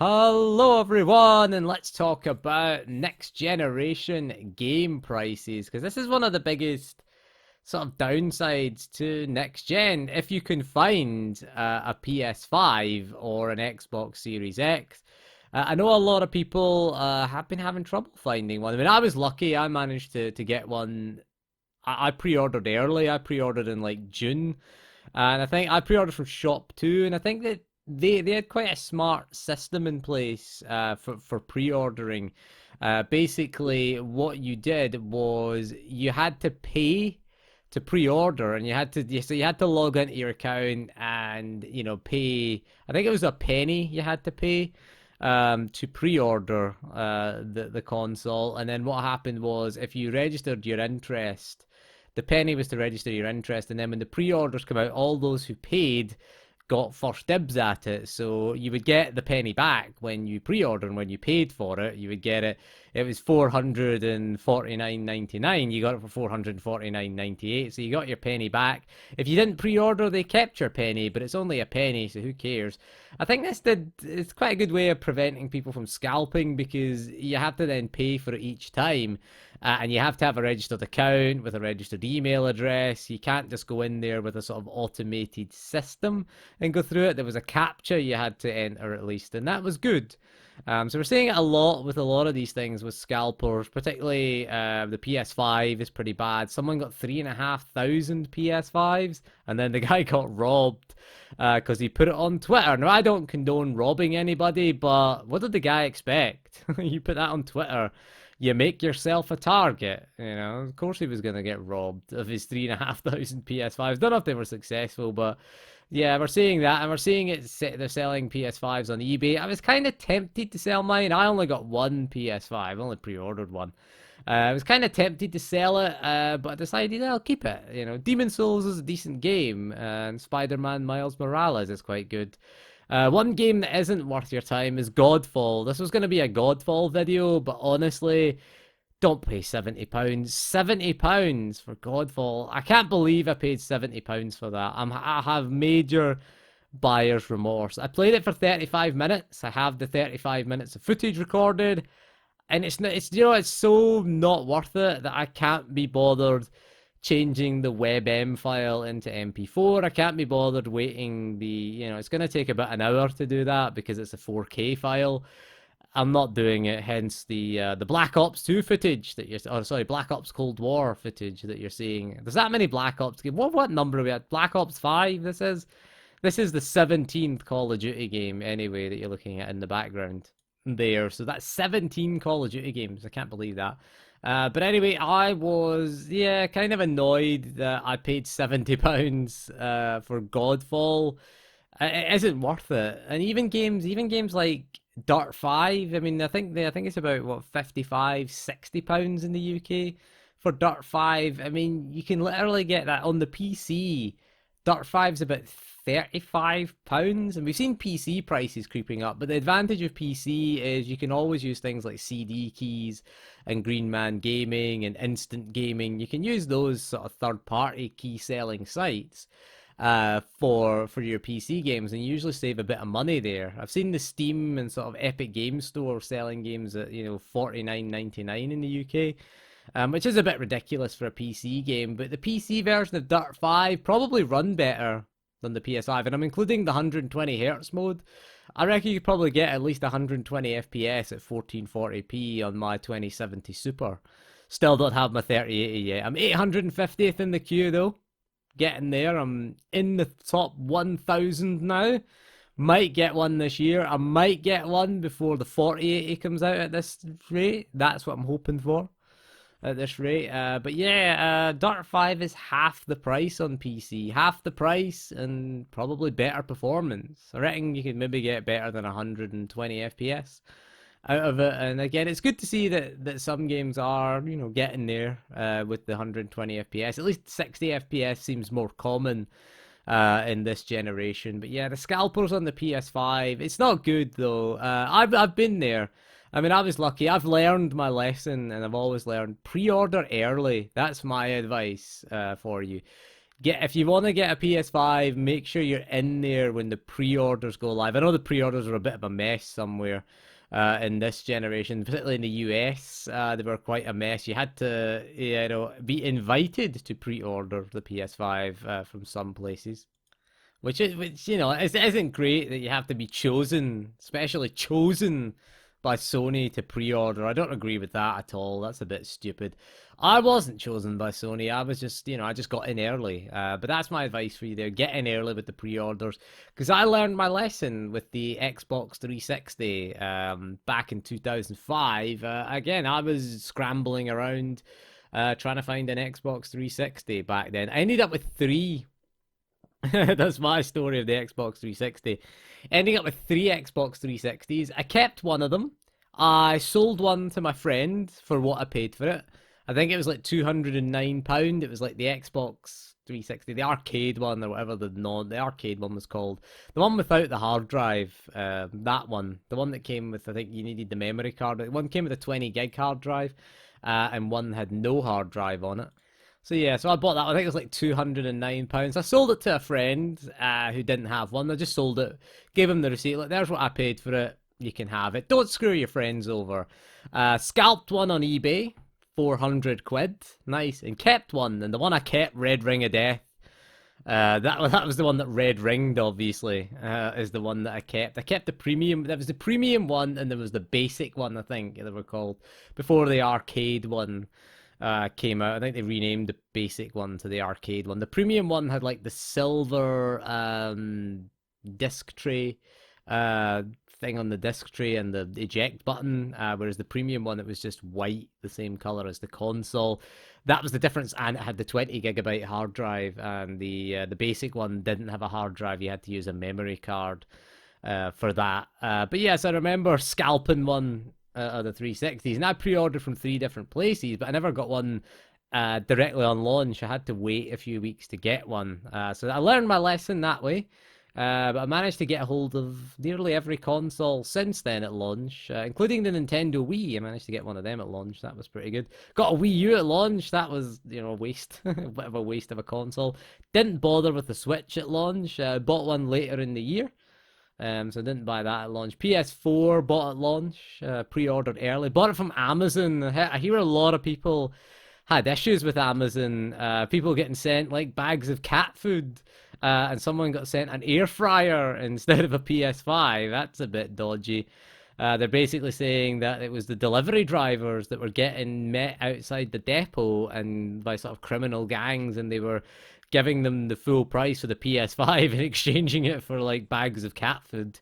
Hello everyone, and let's talk about next generation game prices, because this is one of the biggest sort of downsides to next gen. If you can find a PS5 or an Xbox Series X, I know a lot of people have been having trouble finding one. I mean, I was lucky; I managed to get one. I pre-ordered early. I pre-ordered in like June, and I think I pre-ordered from Shop Two, and I think that they had quite a smart system in place for pre-ordering. Basically, what you did was you had to pay to pre-order, and you had to log into your account and pay. I think it was a penny you had to pay to pre-order the console, and then what happened was if you registered your interest, the penny was to register your interest, and then when the pre-orders come out, all those who paid got first dibs at it. So you would get the penny back when you pre-order, and when you paid for it, you would get it. It was $449.99. You got it for $449.98. So you got your penny back. If you didn't pre-order, they kept your penny, but it's only a penny, so who cares? I think it's quite a good way of preventing people from scalping, because you have to then pay for it each time. And you have to have a registered account with a registered email address. You can't just go in there with a sort of automated system and go through it. There was a captcha you had to enter at least, and that was good. So we're seeing it a lot with a lot of these things with scalpers, particularly the PS5 is pretty bad. Someone got 3,500 PS5s, and then the guy got robbed because he put it on Twitter. Now, I don't condone robbing anybody, but what did the guy expect? You put that on Twitter, you make yourself a target. Of course he was going to get robbed of his 3,500 PS5s. Don't know if they were successful, but yeah, we're seeing that, and we're seeing they're selling PS5s on eBay. I was kind of tempted to sell mine. I only got one PS5. I only pre-ordered one. I was kind of tempted to sell it, but I decided I'll keep it. Demon Souls is a decent game, and Spider-Man Miles Morales is quite good. One game that isn't worth your time is Godfall. This was going to be a Godfall video, but honestly, don't pay £70. £70 for Godfall. I can't believe I paid £70 for that. I have major buyer's remorse. I played it for 35 minutes. I have the 35 minutes of footage recorded, and it's so not worth it that I can't be bothered changing the WebM file into MP4. I can't be bothered waiting it's going to take about an hour to do that because it's a 4K file. I'm not doing it, hence the Black Ops 2 footage that Black Ops Cold War footage that you're seeing. There's that many Black Ops games. What number are we at? Black Ops 5, this is the 17th Call of Duty game, anyway, that you're looking at in the background there. So that's 17 Call of Duty games. I can't believe that. But anyway, I was kind of annoyed that I paid £70 for Godfall. It isn't worth it. And even games like Dirt 5, I mean, I think it's about what, £55-60 in the UK for Dirt 5. I mean, you can literally get that on the PC. Dirt 5's about £35, and we've seen PC prices creeping up, but the advantage of PC is you can always use things like CD keys and Green Man Gaming and Instant Gaming. You can use those sort of third-party key selling sites for your PC games, and you usually save a bit of money there. I've seen the Steam and sort of Epic Games Store selling games at £49.99 in the UK. Which is a bit ridiculous for a PC game, but the PC version of Dirt 5 probably run better than the PS5, and I'm including the 120Hz mode. I reckon you could probably get at least 120 FPS at 1440p on my 2070 Super. Still don't have my 3080 yet. I'm 850th in the queue though. Getting there. I'm in the top 1,000 now. Might get one this year. I might get one before the 4080 comes out at this rate. That's what I'm hoping for at this rate. But yeah, Dirt 5 is half the price on PC. Half the price and probably better performance. I reckon you could maybe get better than 120 FPS out of it. And again, it's good to see that some games are, getting there with the 120 FPS. At least 60 FPS seems more common in this generation. But yeah, the scalpers on the PS5, it's not good though. I've been there. I mean, I was lucky. I've learned my lesson, and I've always learned pre-order early. That's my advice for you. if you want to get a PS5, make sure you're in there when the pre-orders go live. I know the pre-orders are a bit of a mess somewhere in this generation, particularly in the US. They were quite a mess. You had to, be invited to pre-order the PS5 from some places. Which it isn't great that you have to be chosen, especially chosen by Sony to pre-order. I don't agree with that at all. That's a bit stupid. I wasn't chosen by Sony. I was just, I just got in early. But that's my advice for you there. Get in early with the pre-orders. Because I learned my lesson with the Xbox 360 back in 2005. Again, I was scrambling around trying to find an Xbox 360 back then. I ended up with three. That's my story of the Xbox 360. Ending up with three Xbox 360s. I kept one of them. I sold one to my friend for what I paid for it. I think it was like £209. It was like the Xbox 360, the arcade one or whatever the arcade one was called. The one without the hard drive, that one. The one that came with, I think you needed the memory card. One came with a 20 gig hard drive, and one had no hard drive on it. So yeah, so I bought that. I think it was like £209. I sold it to a friend who didn't have one. I just sold it, gave him the receipt. Like, there's what I paid for it. You can have it. Don't screw your friends over. Scalped one on eBay, 400 quid. Nice. And kept one. And the one I kept, Red Ring of Death. That was the one that red ringed, obviously, is the one that I kept. I kept the premium. There was the premium one, and there was the basic one, I think they were called, before the arcade one came out. I think they renamed the basic one to the arcade one. The premium one had like the silver disc tray thing on the disc tray and the eject button, whereas the premium one, it was just white, the same color as the console. That was the difference, and it had the 20 gigabyte hard drive, and the basic one didn't have a hard drive. You had to use a memory card for that. But yes, I remember scalping one of the 360s, and I pre-ordered from 3 different places, but I never got one directly on launch. I had to wait a few weeks to get one. So I learned my lesson that way. But I managed to get a hold of nearly every console since then at launch, including the Nintendo Wii. I managed to get one of them at launch. That was pretty good. Got a Wii U at launch. That was, a waste, a bit of a waste of a console. Didn't bother with the Switch at launch. Bought one later in the year. So I didn't buy that at launch. PS4 bought at launch, pre-ordered early. Bought it from Amazon. I hear a lot of people had issues with Amazon. People getting sent like bags of cat food, and someone got sent an air fryer instead of a PS5. That's a bit dodgy. They're basically saying that it was the delivery drivers that were getting met outside the depot and by sort of criminal gangs, and they were giving them the full price for the PS5 and exchanging it for like bags of cat food.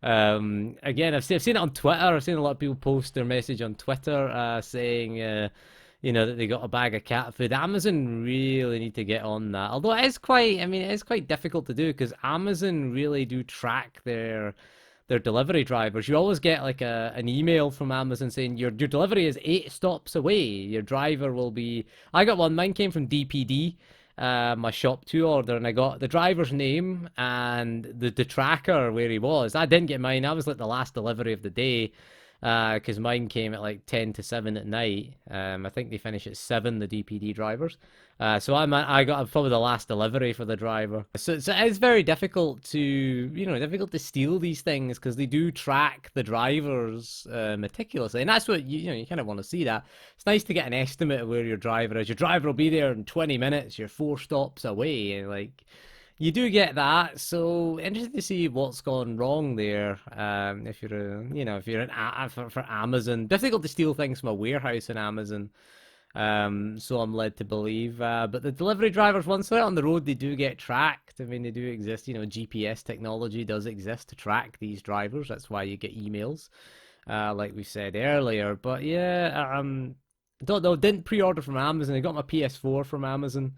Again, I've seen it on Twitter. I've seen a lot of people post their message on Twitter saying, that they got a bag of cat food. Amazon really need to get on that. Although it is quite difficult to do because Amazon really do track their delivery drivers. You always get like an email from Amazon saying your delivery is 8 stops away. Your driver will be. I got one. Mine came from DPD. My shop to order, and I got the driver's name and the tracker where he was. I didn't get mine. I was like the last delivery of the day because mine came at like 10 to 7 at night. I think they finish at 7, the DPD drivers. So I got probably the last delivery for the driver. So it's very difficult to steal these things because they do track the drivers meticulously, and that's what you kind of want to see. That it's nice to get an estimate of where your driver is. Your driver will be there in 20 minutes. You're 4 stops away, and like. You do get that, so interested to see what's gone wrong there. If you're for Amazon, difficult to steal things from a warehouse in Amazon. So I'm led to believe. But the delivery drivers, once they're out on the road, they do get tracked. I mean, they do exist. GPS technology does exist to track these drivers. That's why you get emails, like we said earlier. But yeah, don't know. Didn't pre-order from Amazon. I got my PS4 from Amazon.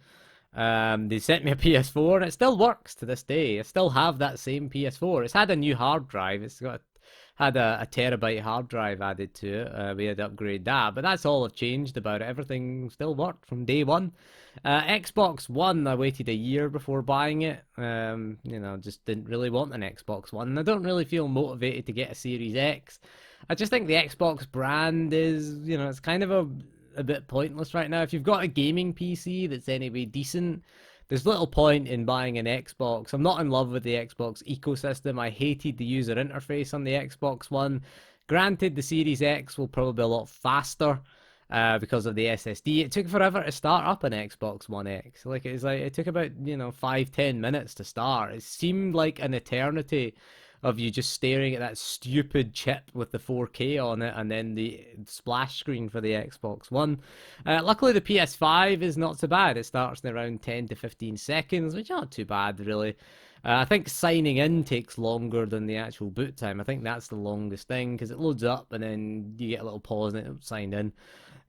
They sent me a PS4 and it still works to this day. I still have that same PS4. It's had a new hard drive. It's had a terabyte hard drive added to it. We had to upgrade that, but that's all I've changed about it. Everything still worked from day one. Xbox One, I waited a year before buying it. Just didn't really want an Xbox One. I don't really feel motivated to get a Series X. I just think the Xbox brand is, it's kind of a bit pointless right now. If you've got a gaming PC that's anyway decent, there's little point in buying an Xbox. I'm not in love with the Xbox ecosystem. I hated the user interface on the Xbox One. Granted, the Series X will probably be a lot faster because of the SSD. It took forever to start up an Xbox One X. It took about 5-10 minutes to start. It seemed like an eternity of you just staring at that stupid chip with the 4K on it and then the splash screen for the Xbox One. Luckily, the PS5 is not so bad. It starts in around 10 to 15 seconds, which is not too bad, really. I think signing in takes longer than the actual boot time. I think that's the longest thing because it loads up and then you get a little pause and it signed in.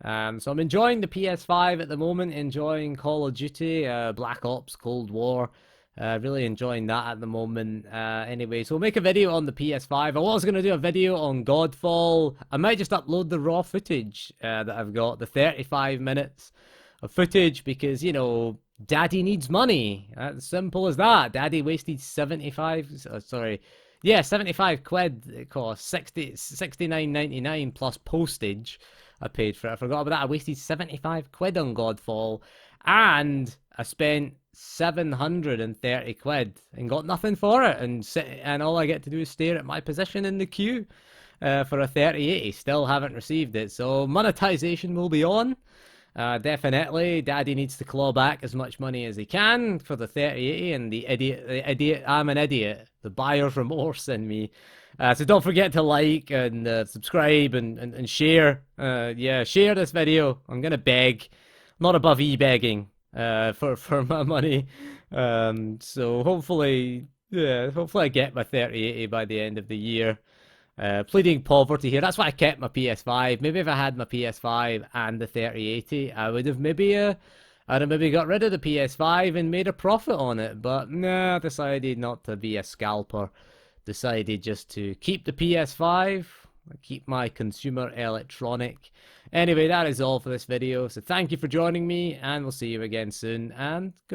So I'm enjoying the PS5 at the moment, enjoying Call of Duty, Black Ops, Cold War. Really enjoying that at the moment. Anyway, so we'll make a video on the PS5. I was going to do a video on Godfall. I might just upload the raw footage that I've got, the 35 minutes of footage, because, Daddy needs money. As simple as that. Daddy wasted 75 quid. It cost 69.99 plus postage. I paid for it. I forgot about that. I wasted 75 quid on Godfall, and I spent 730 quid and got nothing for it, and all I get to do is stare at my position in the queue for a 3080. Still haven't received it, so monetization will be on. Definitely, Daddy needs to claw back as much money as he can for the 3080, and the idiot, I'm an idiot, the buyer's remorse in me. So don't forget to like and subscribe and share. Yeah, share this video. I'm gonna beg. I'm not above e-begging for my money. So hopefully I get my 3080 by the end of the year. Pleading poverty here. That's why I kept my PS5. Maybe if I had my PS5 and the 3080, I would have maybe got rid of the PS5 and made a profit on it. But nah, I decided not to be a scalper. Decided just to keep the PS5, keep my consumer electronic. Anyway, that is all for this video. So thank you for joining me, and we'll see you again soon. And goodbye.